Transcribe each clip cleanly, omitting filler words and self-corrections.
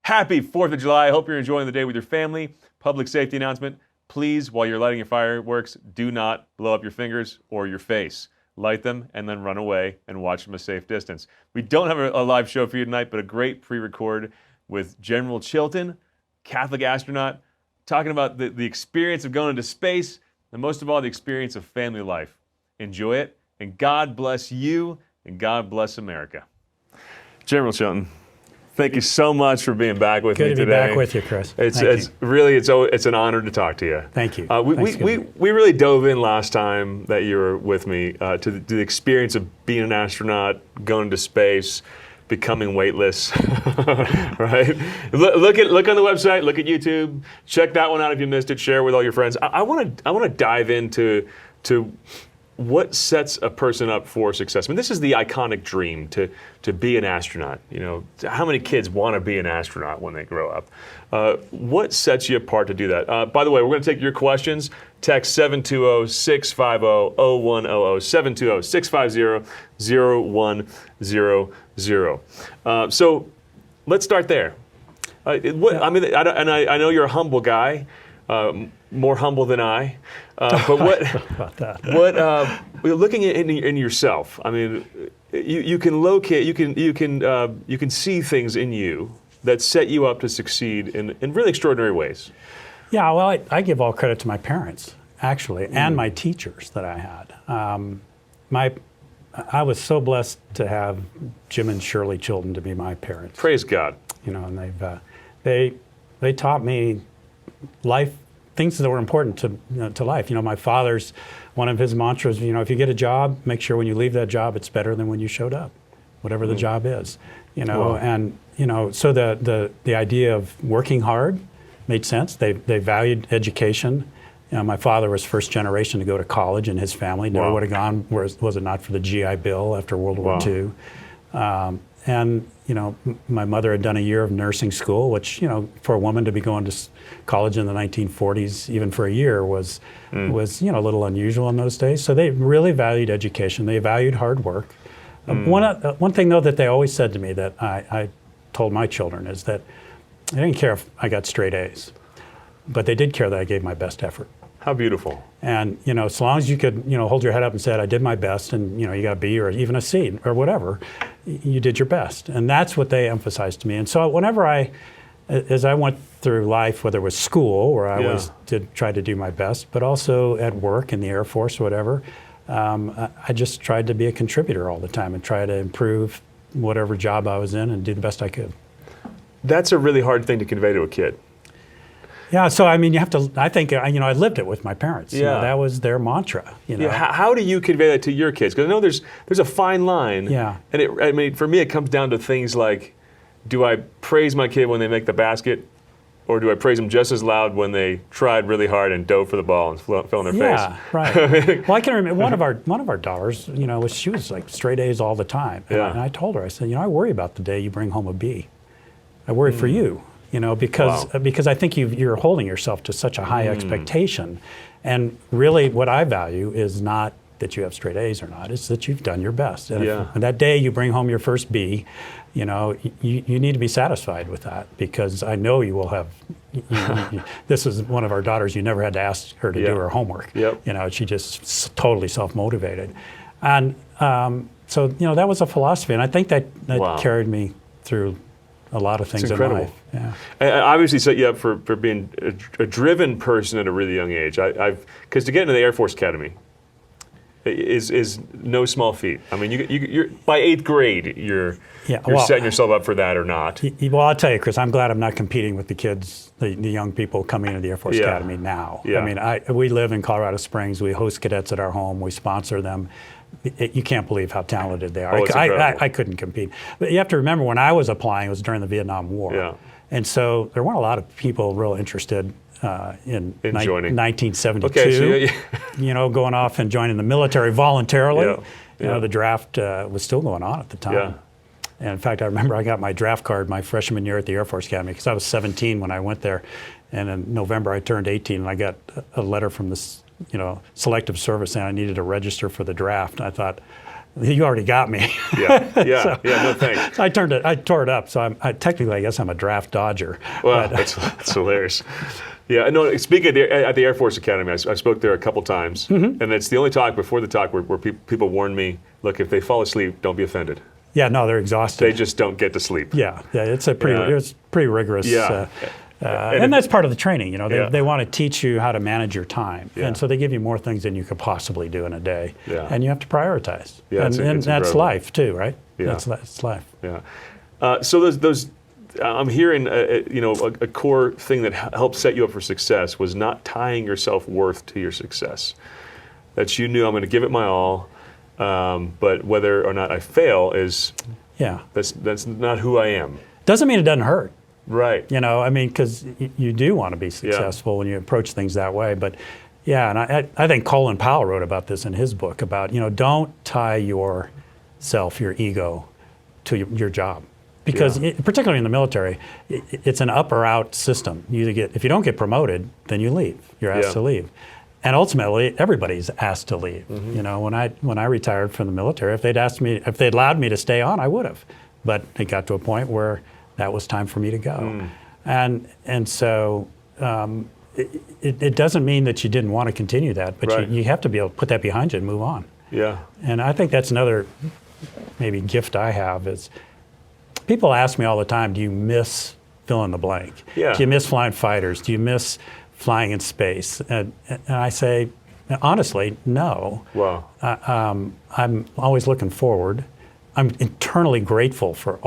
Happy 4th of July. I hope you're enjoying the day with your family. Public safety announcement. Please, while you're lighting your fireworks, do not blow up your fingers or your face. Light them and then run away and watch from a safe distance. We don't have a live show for you tonight, but a great pre-record with General Chilton, Catholic astronaut, talking about the experience of going into space, and most of all, the experience of family life. Enjoy it, and God bless you, and God bless America. General Chilton, thank you so much for being back with me today. Good to be back with you, Chris. It's an honor to talk to you. Thank you. We really dove in last time that you were with me to the experience of being an astronaut, going to space, becoming weightless, right? Look on the website, look at YouTube, check that one out if you missed it, share with all your friends. I want to dive into what sets a person up for success. I mean, this is the iconic dream to be an astronaut. You know, how many kids want to be an astronaut when they grow up? What sets you apart to do that? By the way, we're going to take your questions. Text 720-650-0100, 720-650-0100. So let's start there. I know you're a humble guy, more humble than I. But looking in yourself, I mean, you can locate, you can see things in you that set you up to succeed in really extraordinary ways. Yeah, well, I give all credit to my parents, actually, and my teachers that I had. I was so blessed to have Jim and Shirley Chilton to be my parents. Praise God. You know, and they taught me life, things that were important to life. You know, my father's, one of his mantras, you know, if you get a job, make sure when you leave that job, it's better than when you showed up, whatever the job is. You know, and you know, so the idea of working hard made sense. They valued education. You know, my father was first generation to go to college in his family. Never would have gone, was it not for the GI Bill after World War II. And, you know, my mother had done a year of nursing school, which, you know, for a woman to be going to college in the 1940s, even for a year, was you know, a little unusual in those days. So they really valued education. They valued hard work. One thing, though, that they always said to me that I told my children is that they didn't care if I got straight A's, but they did care that I gave my best effort. How beautiful. And, you know, as long as you could, you know, hold your head up and say, I did my best, and, you know, you got a B or even a C or whatever, you did your best. And that's what they emphasized to me. And so whenever as I went through life, whether it was school, where I always did try to do my best, but also at work in the Air Force or whatever, I just tried to be a contributor all the time and try to improve whatever job I was in and do the best I could. That's a really hard thing to convey to a kid. Yeah, so I mean, you have to. I think you know, I lived it with my parents. Yeah, you know, that was their mantra. You know, how do you convey that to your kids? Because I know there's a fine line. Yeah, and I mean, for me, it comes down to things like, do I praise my kid when they make the basket, or do I praise them just as loud when they tried really hard and dove for the ball and fell in their face? Yeah, right. Well, I can remember one of our daughters. You know, she was like straight A's all the time. And I told her, I said, you know, I worry about the day you bring home a B. I worry for you. You know, because I think you're holding yourself to such a high expectation. And really what I value is not that you have straight A's or not, it's that you've done your best. And if that day you bring home your first B, you know, you need to be satisfied with that, because I know you will have, this is one of our daughters, you never had to ask her to do her homework. You know, she just totally self-motivated. And so, you know, that was a philosophy, and I think that carried me through a lot of things in life. Yeah. I obviously set you up for being a driven person at a really young age. Because to get into the Air Force Academy is no small feat. I mean, you're by 8th grade, you're setting yourself up for that or not. Well, I'll tell you, Chris, I'm glad I'm not competing with the kids, the young people coming into the Air Force Academy now. I mean, we live in Colorado Springs. We host cadets at our home. We sponsor them. You can't believe how talented they are. I couldn't compete. But you have to remember, when I was applying, it was during the Vietnam War. And so there weren't a lot of people real interested in joining. 1972. Okay, so you know, going off and joining the military voluntarily. You know, the draft was still going on at the time. And in fact, I remember I got my draft card my freshman year at the Air Force Academy, because I was 17 when I went there. And in November, I turned 18, and I got a letter from this, you know, selective service saying I needed to register for the draft. And I thought, you already got me. Yeah. No thanks. I tore it up. So technically, I guess I'm a draft dodger. Well, that's hilarious. Yeah, no. Speaking at the Air Force Academy, I spoke there a couple times, and it's the only talk before the talk where people warned me, look, if they fall asleep, don't be offended. Yeah, no, they're exhausted. They just don't get to sleep. Yeah, it's pretty rigorous. Yeah. And that's part of the training. They want to teach you how to manage your time, Yeah. and so they give you more things than you could possibly do in a day. Yeah. And you have to prioritize. Yeah, and it's that's incredible. life too, right? Yeah. That's life. Yeah. So those I'm hearing a core thing that helped set you up for success was not tying your self-worth to your success. That you knew, I'm going to give it my all, but whether or not I fail that's not who I am. Doesn't mean it doesn't hurt. Right. Because you do want to be successful when you approach things that way. But yeah, and I think Colin Powell wrote about this in his book about, don't tie your ego to your job. Because particularly in the military, it's an up or out system. If you don't get promoted, then you leave. You're asked to leave. And ultimately, everybody's asked to leave. Mm-hmm. When I retired from the military, if they'd allowed me to stay on, I would have. But it got to a point where that was time for me to go. And so it doesn't mean that you didn't want to continue that, but you have to be able to put that behind you and move on. Yeah. And I think that's another maybe gift I have is people ask me all the time, do you miss fill in the blank? Yeah. Do you miss flying fighters? Do you miss flying in space? And I say, honestly, no. Wow. I'm always looking forward. I'm internally grateful for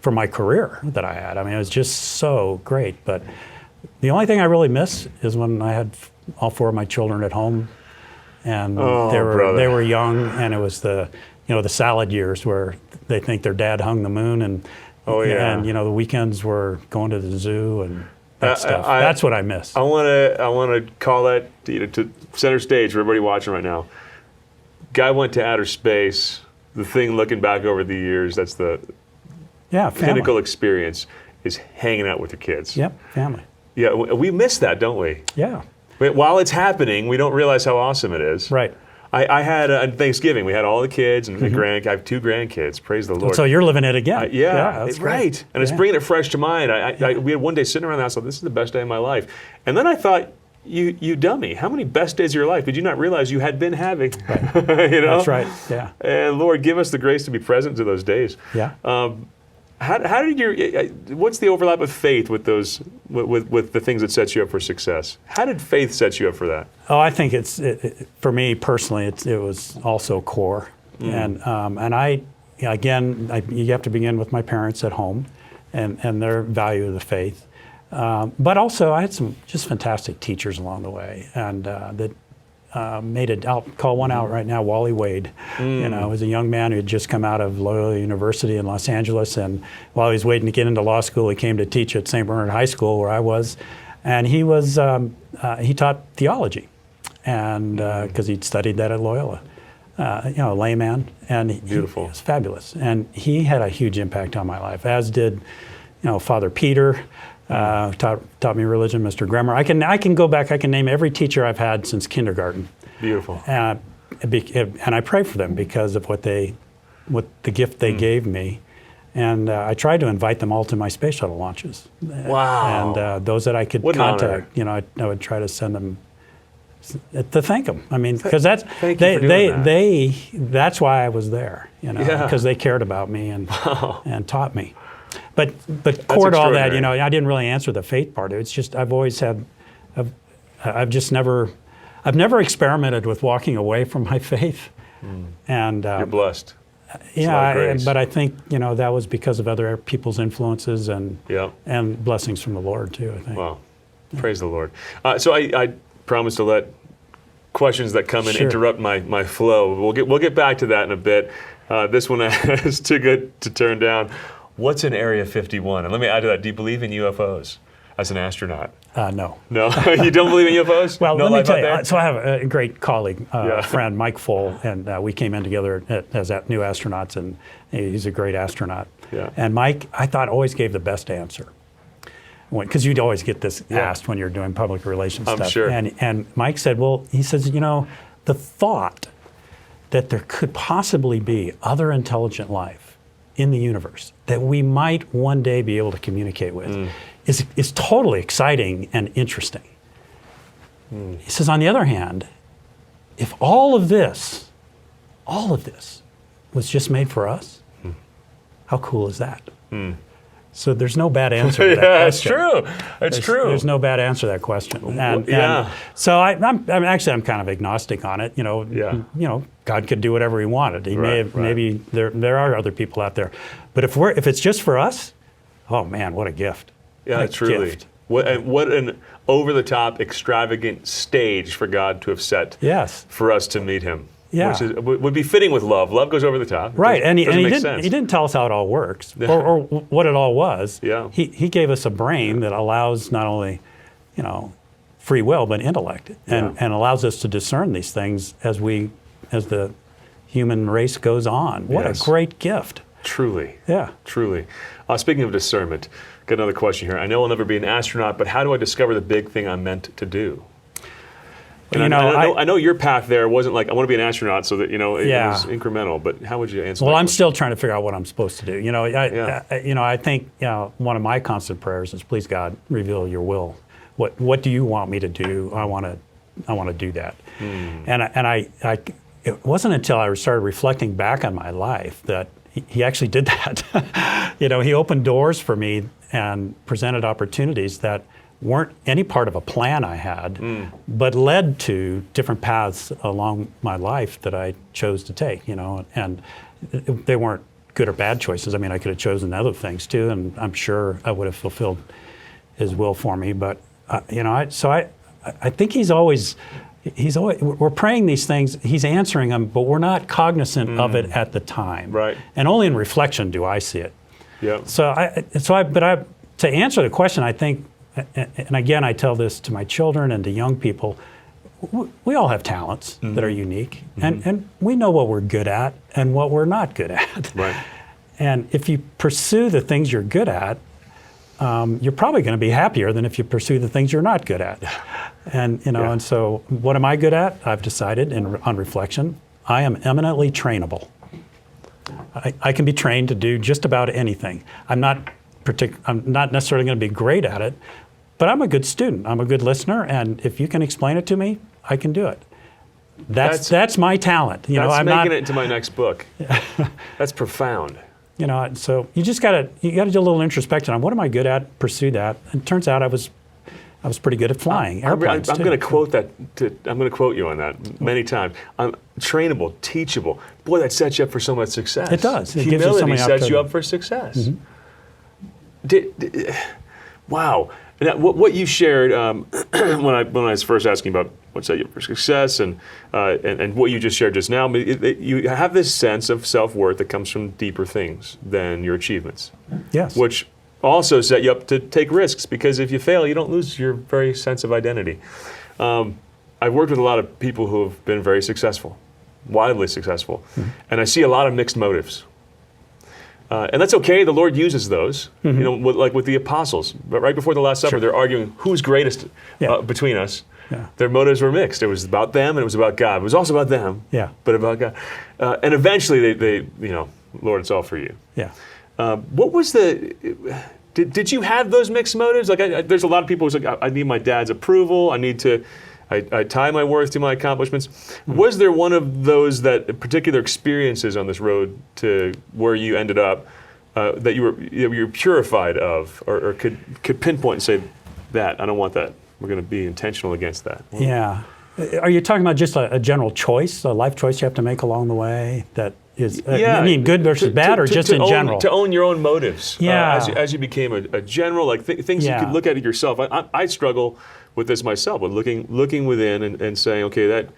for my career that I had. I mean, it was just so great. But the only thing I really miss is when I had all 4 of my children at home, and they were young, and it was the salad years where they think their dad hung the moon, and the weekends were going to the zoo and that stuff. That's what I miss. I want to call that to center stage for everybody watching right now. Guy went to outer space. The thing looking back over the years, that's the pinnacle experience is hanging out with your kids. Yep, family. Yeah, we miss that, don't we? Yeah. While it's happening, we don't realize how awesome it is. Right. I had on Thanksgiving, we had all the kids and I have 2 grandkids. Praise the Lord. So you're living it again. That's right. And it's bringing it fresh to mind. We had one day sitting around the house, like, this is the best day of my life. And then I thought, you dummy, how many best days of your life did you not realize you had been having? Right. That's right. Yeah. And Lord, give us the grace to be present to those days. Yeah. How did what's the overlap of faith with those with the things that set you up for success? How did faith set you up for that? Oh, I think for me personally, it was also core, and you have to begin with my parents at home, and their value of the faith, but also I had some just fantastic teachers along the way, and that made it. I'll call one out right now. Wally Wade, was a young man who had just come out of Loyola University in Los Angeles, and while he was waiting to get into law school, he came to teach at St. Bernard High School, where I was, and he taught theology, and because he'd studied that at Loyola, a layman, and Beautiful. He was fabulous, and he had a huge impact on my life, as did, Father Peter. Taught me religion, Mr. Gremmer. I can go back. I can name every teacher I've had since kindergarten. Beautiful. And I pray for them because of what the gift they gave me, and I tried to invite them all to my space shuttle launches. Wow. And those that I could contact, I would try to send them to thank them. I mean, because that's why I was there. Because they cared about me and taught me. But core to all that, I didn't really answer the faith part. It's just I've never experimented with walking away from my faith. And you're blessed. But I think that was because of other people's influences and blessings from the Lord too. I think. Wow, praise the Lord. So I promise to let questions that come in interrupt my flow. We'll get back to that in a bit. This one is too good to turn down. What's in Area 51? And let me add to that, do you believe in UFOs as an astronaut? No. No? You don't believe in UFOs? Well, let me tell you. So I have a great colleague, friend, Mike Full, and we came in together as new astronauts, and he's a great astronaut. Yeah. And Mike, I thought, always gave the best answer. Because you'd always get this asked when you're doing public relations stuff. I'm sure. And Mike said, he says, the thought that there could possibly be other intelligent life in the universe that we might one day be able to communicate with is totally exciting and interesting. He says, on the other hand, if all of this was just made for us, how cool is that? So there's no bad answer to that Yeah, question. it's true. It's true. There's no bad answer to that question. And so I'm kind of agnostic on it. God could do whatever he wanted. He may have, maybe there are other people out there, but if it's just for us, oh man, what a gift! Yeah, what a truly. gift. What an over-the-top, extravagant stage for God to have set Yes. for us to meet him. Yeah. Which would be fitting with love. Love goes over the top. Right, and he sense. didn't tell us how it all works or what it all was. Yeah. He gave us a brain that allows not only, free will but intellect, and allows us to discern these things as the human race goes on. What a great gift! Truly. Yeah. Truly. Speaking of discernment, got another question here. I know I'll never be an astronaut, but how do I discover the big thing I'm meant to do? And I know your path there wasn't like, I want to be an astronaut, so that, it was incremental, but how would you answer that? Well, I'm still trying to figure out what I'm supposed to do. I think one of my constant prayers is, please God, reveal your will. What do you want me to do? I want to do that. And it wasn't until I started reflecting back on my life that he actually did that. He opened doors for me and presented opportunities that weren't any part of a plan I had, but led to different paths along my life that I chose to take, and they weren't good or bad choices. I mean, I could have chosen other things too, and I'm sure I would have fulfilled his will for me. But, I think he's always, we're praying these things, he's answering them, but we're not cognizant of it at the time. Right. And only in reflection do I see it. Yeah. To answer the question, I think, and again, I tell this to my children and to young people, we all have talents that are unique, and we know what we're good at and what we're not good at. Right. And if you pursue the things you're good at, you're probably going to be happier than if you pursue the things you're not good at. And and so what am I good at? I've decided on reflection, I am eminently trainable. I can be trained to do just about anything. I'm not necessarily going to be great at it, but I'm a good student. I'm a good listener, and if you can explain it to me, I can do it. That's my talent. I'm making it into my next book. That's profound. So you just gotta do a little introspection on what am I good at. Pursue that, and it turns out I was pretty good at flying airplanes. I'm going to quote that. I'm going to quote you on that many times. I'm trainable, teachable. Boy, that sets you up for so much success. It does. It Humility gives you so many sets you up for success. Wow. Now, what you shared when I was first asking about what set you up for success and what you just shared just now, you have this sense of self-worth that comes from deeper things than your achievements. Yes. Which also set you up to take risks, because if you fail, you don't lose your very sense of identity. I've worked with a lot of people who have been very successful, wildly successful, and I see a lot of mixed motives. And that's okay. The Lord uses those, like with the apostles. But right before the Last Supper, they're arguing who's greatest between us. Yeah. Their motives were mixed. It was about them and it was about God. It was also about them, but about God. And eventually they Lord, it's all for you. Yeah. What was did you have those mixed motives? Like there's a lot of people who's like, I need my dad's approval. I tie my worth to my accomplishments. Was there one of those particular experiences on this road to where you ended up that you were purified of, or could pinpoint and say, that I don't want that. We're going to be intentional against that. Yeah. Are you talking about just a general choice, a life choice you have to make along the way that is, good versus bad, or just in general? To own your own motives. Yeah. As you became a general, like things you could look at it yourself. I struggle with this myself, with looking within and saying, okay, that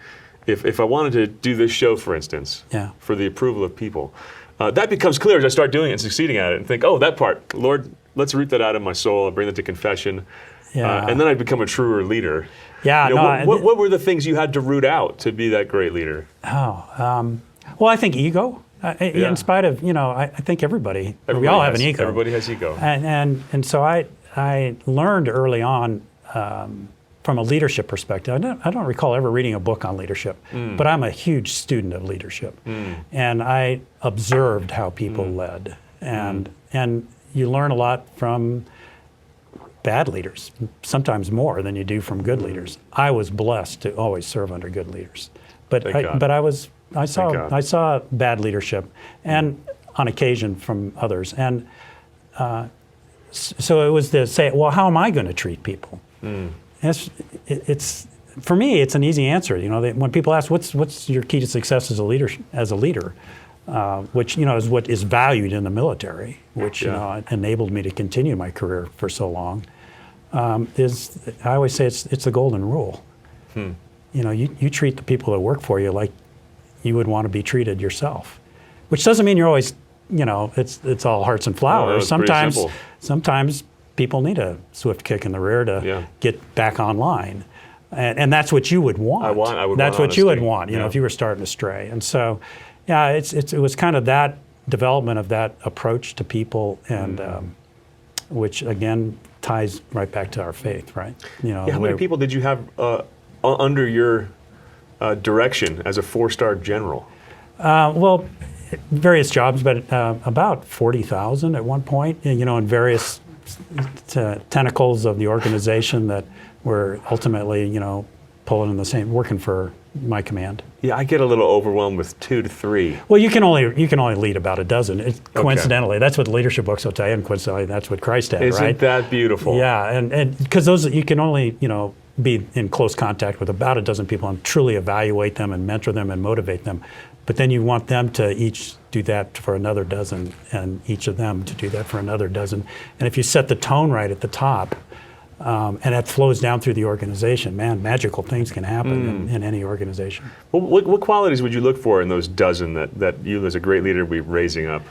if I wanted to do this show, for instance, for the approval of people, that becomes clear as I start doing it and succeeding at it and think, oh, that part, Lord, let's root that out of my soul and bring that to confession. And then I become a truer leader. Yeah. What were the things you had to root out to be that great leader? Well, I think ego. In spite of, I think everybody we all have an ego. Everybody has ego. And so I learned early on from a leadership perspective, I don't recall ever reading a book on leadership, but I'm a huge student of leadership. And I observed how people led. And you learn a lot from bad leaders, sometimes more than you do from good leaders. I was blessed to always serve under good leaders. But I saw bad leadership, and on occasion from others. And so it was to say, well, how am I going to treat people? It's for me, it's an easy answer. When people ask, what's your key to success as a leader? Which is what is valued in the military, which enabled me to continue my career for so long. Is I always say it's the golden rule. You treat the people that work for you like you would want to be treated yourself, which doesn't mean you're always it's all hearts and flowers. Sometimes people need a swift kick in the rear to get back online, and that's what you would want. That's what you would want. If you were starting to stray, and so. Yeah, it was kind of that development of that approach to people, and which again ties right back to our faith, right? How many people did you have under your direction as a 4-star general? Well, various jobs, but about 40,000 at one point. In various tentacles of the organization that were ultimately, pulling in the same, working for my command. Yeah, I get a little overwhelmed with 2 to 3. Well, you can only lead about a dozen. Coincidentally, that's what the leadership books will tell you, and coincidentally, that's what Christ had, Isn't right? Isn't that beautiful? Yeah, and because those you can only be in close contact with about a dozen people and truly evaluate them and mentor them and motivate them. But then you want them to each do that for another dozen, and each of them to do that for another dozen. And if you set the tone right at the top. And that flows down through the organization. Man, magical things can happen in any organization. Well, what qualities would you look for in those dozen that you, as a great leader, would be raising up?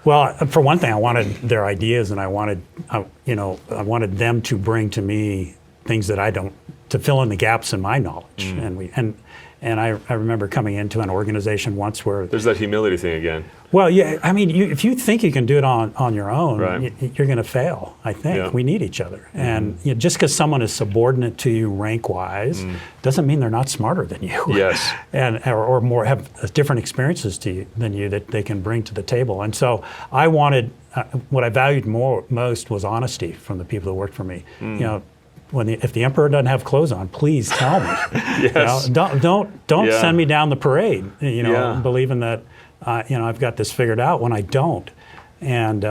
Well, for one thing, I wanted their ideas, and I wanted them to bring to me things that to fill in the gaps in my knowledge. And I remember coming into an organization once where there's that humility thing again. Well, yeah, I mean, if you think you can do it on your own, right. You're going to fail. I think we need each other, and just because someone is subordinate to you rank-wise, doesn't mean they're not smarter than you. Yes, or more have different experiences than you that they can bring to the table. And so I wanted what I valued most was honesty from the people that worked for me. If the emperor doesn't have clothes on, please tell me. Yes. Don't send me down the parade. Believing that I've got this figured out when I don't. And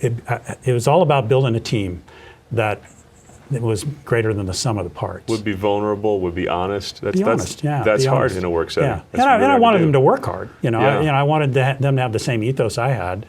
it was all about building a team that was greater than the sum of the parts. Would be vulnerable. Would be honest. That's hard honest. in a work setting. Yeah, and I wanted them to work hard. I wanted them to have the same ethos I had.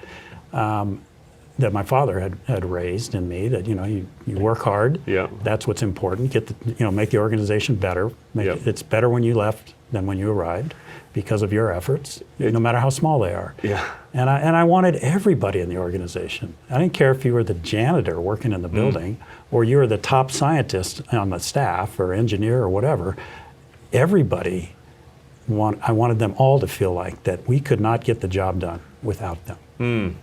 That my father had raised in me, that you work hard. Yeah. That's what's important. Make the organization better. It's better when you left than when you arrived, because of your efforts, no matter how small they are. Yeah. And I wanted everybody in the organization. I didn't care if you were the janitor working in the building, or you were the top scientist on the staff, or engineer, or whatever. Everybody, I wanted them all to feel like that we could not get the job done without them.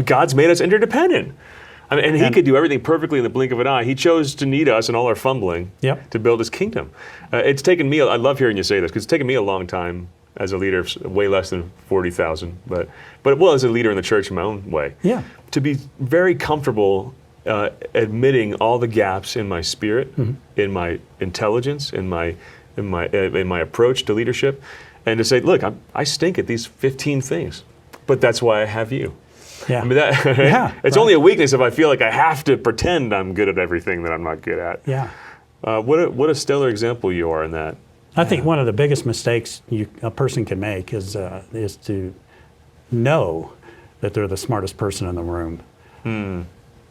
God's made us interdependent. And he could do everything perfectly in the blink of an eye. He chose to need us and all our fumbling to build his kingdom. It's taken me, I love hearing you say this, because it's taken me a long time as a leader, way less than 40,000, but as a leader in the church in my own way, to be very comfortable admitting all the gaps in my spirit, in my intelligence, in my approach to leadership, and to say, look, I stink at these 15 things, but that's why I have you. Yeah. I mean, it's only a weakness if I feel like I have to pretend I'm good at everything that I'm not good at. Yeah. What a stellar example you are in that. I think one of the biggest mistakes a person can make is to know that they're the smartest person in the room,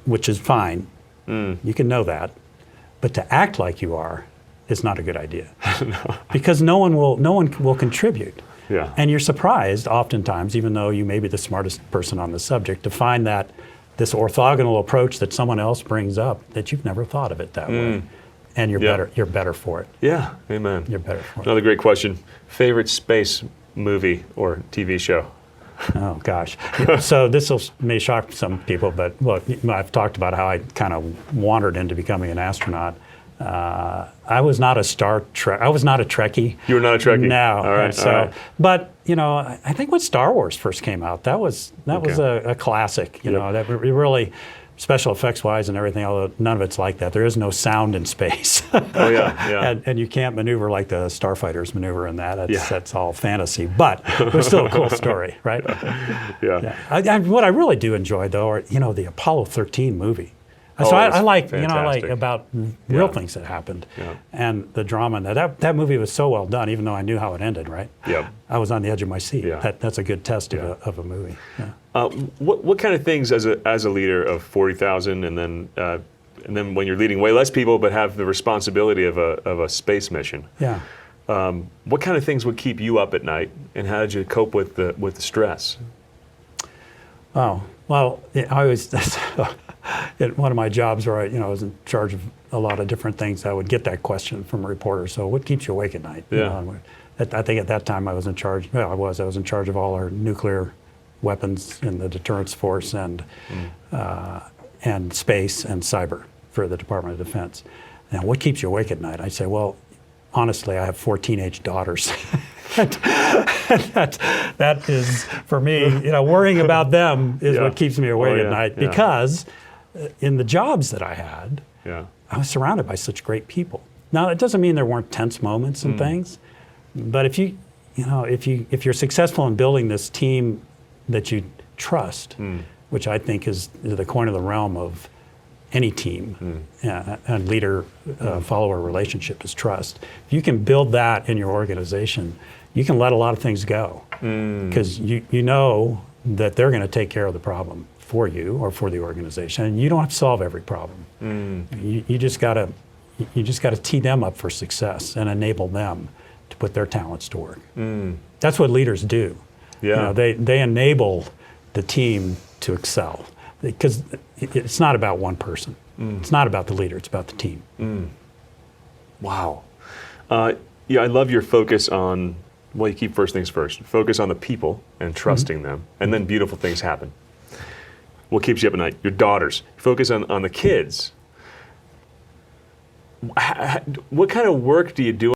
which is fine. You can know that, but to act like you are is not a good idea. No. Because no one will contribute. Yeah. And you're surprised oftentimes, even though you may be the smartest person on the subject, to find that this orthogonal approach that someone else brings up, that you've never thought of it that way. And you're better for it. Yeah, amen. You're better for it. Another great question. Favorite space movie or TV show? Oh, gosh. So this may shock some people, but look, I've talked about how I kind of wandered into becoming an astronaut. I was not a Star Trek. I was not a Trekkie. You were not a Trekkie? No. All right. So, all right. but you know, I think when Star Wars first came out, that was a classic. You know, that really special effects wise and everything. Although none of it's like that. There is no sound in space. Oh yeah. And you can't maneuver like the starfighters maneuver in that. Yeah. That's all fantasy. But it was still a cool story, right? Yeah. What I really do enjoy though are the Apollo 13 movie. So Oh, I like fantastic. about real things that happened, and the drama in that movie was so well done. Even though I knew how it ended, right? Yeah. I was on the edge of my seat. Yeah. That's a good test of a movie. Yeah. What kind of things as a leader of 40,000, and then when you're leading way less people but have the responsibility of a space mission? Yeah. What kind of things would keep you up at night, and how did you cope with the stress? Oh well, I was one of my jobs where I was in charge of a lot of different things. I would get that question from a reporter. So, what keeps you awake at night? Yeah. I think at that time I was in charge. Well, I was in charge of all our nuclear weapons in the deterrence force and space and cyber for the Department of Defense. Now, what keeps you awake at night? I say, well, honestly, I have 4 teenage daughters. that is, for me, worrying about them is what keeps me awake at night, because in the jobs that I had, I was surrounded by such great people. Now, it doesn't mean there weren't tense moments and things, but if you're successful in building this team that you trust, which I think is the coin of the realm of any team and leader-follower relationship is trust. If you can build that in your organization, you can let a lot of things go, because you know that they're going to take care of the problem for you or for the organization, and you don't have to solve every problem. You just got to tee them up for success and enable them to put their talents to work. That's what leaders do. They enable the team to excel, because it's not about one person. It's not about the leader. It's about the team. Wow. I love your focus on, well, you keep first things first. Focus on the people and trusting them, and then beautiful things happen. What keeps you up at night? Your daughters. Focus on the kids. What kind of work do you do